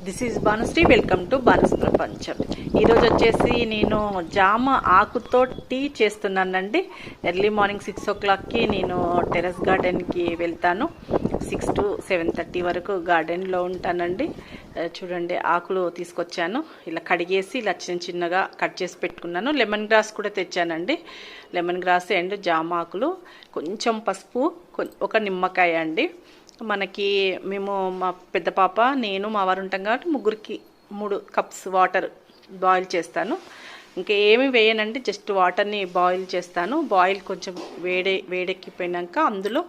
This is Bhanusri. Welcome to Bhanu's ప్రపంచం. ఈరోజు వచ్చేసి నేను జామ ఆకుతో టీ చేస్తున్నానండి. ఎర్లీ మార్నింగ్ 6 o'clockకి నేను టెర్రస్ గార్డెన్కి వెళ్తాను. 6 to 7:30 వరకు గార్డెన్లో ఉంటానండి. చూడండి, ఆకులు తీసుకొచ్చాను. ఇలా కడిగేసి ఇలా చిన్నగా కట్ చేసి పెట్టుకున్నాను. లెమన్ గ్రాస్ కూడా తెచ్చానండి. లెమన్ గ్రాస్ అండ్ జామ ఆకులు, కొంచెం పసుపు, ఒక నిమ్మకాయ అండి. మేము మా పెద్ద పాప, నేను, మా వారు ఉంటాం కాబట్టి ముగ్గురికి 3 cups వాటర్ బాయిల్ చేస్తాను. ఇంకా ఏమి వేయనండి, జస్ట్ వాటర్ని బాయిల్ చేస్తాను. బాయిల్ కొంచెం వేడెక్కిపోయినాక అందులో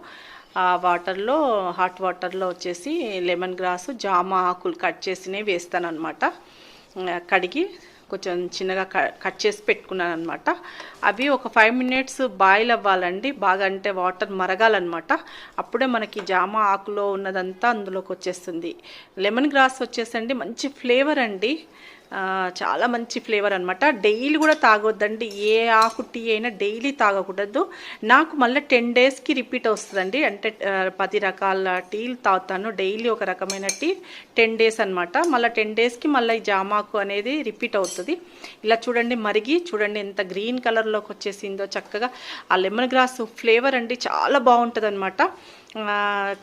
ఆ వాటర్లో, హాట్ వాటర్లో వచ్చేసి లెమన్ గ్రాసు, జామ ఆకులు కట్ చేసినవి వేస్తాను అనమాట. కడిగి కొంచెం చిన్నగా కట్ చేసి పెట్టుకున్నాను అనమాట. అవి ఒక 5 minutes బాయిల్ అవ్వాలండి. బాగా అంటే వాటర్ మరగాలన్నమాట. అప్పుడే మనకి జామ ఆకులో ఉన్నదంతా అందులోకి వచ్చేస్తుంది. లెమన్ గ్రాస్ వచ్చేసండి మంచి ఫ్లేవర్ అండి, చాలా మంచి ఫ్లేవర్ అనమాట. డైలీ కూడా తాగొద్దండి, ఏ ఆకు టీ అయినా డైలీ తాగకూడదు. నాకు మళ్ళీ 10 daysకి రిపీట్ వస్తుందండి. అంటే 10 రకాల టీలు తాగుతాను డైలీ, ఒక రకమైన టీ 10 days అనమాట. మళ్ళీ 10 daysకి మళ్ళీ ఈ జామాకు అనేది రిపీట్ అవుతుంది. ఇలా చూడండి, మరిగి చూడండి ఎంత గ్రీన్ కలర్లోకి వచ్చేసిందో చక్కగా. ఆ లెమన్ గ్రాస్ ఫ్లేవర్ అండి చాలా బాగుంటుంది అనమాట.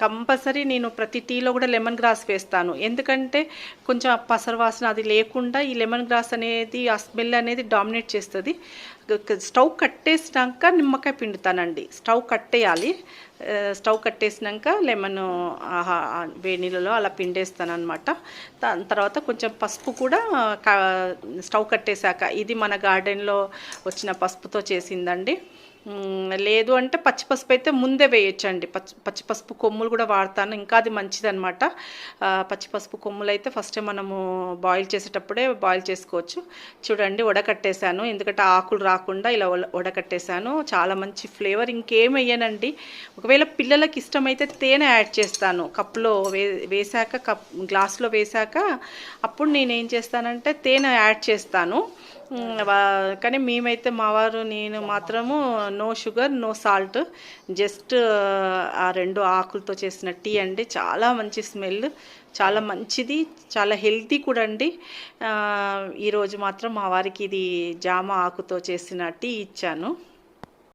కంపల్సరీ నేను ప్రతి టీలో కూడా లెమన్ గ్రాస్ వేస్తాను. ఎందుకంటే కొంచెం పసరు వాసన అది లేకుండా ఈ లెమన్ గ్రాస్ అనేది, ఆ స్మెల్ అనేది డామినేట్ చేస్తుంది. స్టవ్ కట్టేసినాక నిమ్మకాయ పిండుతానండి. స్టవ్ కట్టేయాలి. స్టవ్ కట్టేసినాక లెమన్ వేడి నీళ్ళలో అలా పిండేస్తాను అనమాట. దాని తర్వాత కొంచెం పసుపు కూడా స్టవ్ కట్టేశాక, ఇది మన గార్డెన్లో వచ్చిన పసుపుతో చేసిందండి. లేదు అంటే పచ్చి పసుపు అయితే ముందే వేయొచ్చండి. పచ్చి పసుపు కొమ్ములు కూడా వాడతాను, ఇంకా అది మంచిదన్నమాట. పచ్చి పసుపు కొమ్ములు అయితే ఫస్ట్ మనము బాయిల్ చేసేటప్పుడే బాయిల్ చేసుకోవచ్చు. చూడండి, వడకట్టేశాను, ఎందుకంటే ఆకులు రాకుండా ఇలా వడకట్టేశాను. చాలా మంచి ఫ్లేవర్. ఇంకేం వేయనండి. ఒకవేళ పిల్లలకి ఇష్టమైతే తేనె యాడ్ చేస్తాను. కప్పులో వేసాక, గ్లాస్లో వేసాక అప్పుడు నేనేం చేస్తానంటే తేనె యాడ్ చేస్తాను. కానీ మేమైతే, మా వారు, నేను మాత్రము no sugar, no salt, just ఆ 2 ఆకులతో చేసిన టీ అండి. చాలా మంచి స్మెల్, చాలా మంచిది, చాలా హెల్తీ కూడా అండి. ఈరోజు మాత్రం మా వారికి ఇది జామ ఆకుతో చేసిన టీ ఇచ్చాను.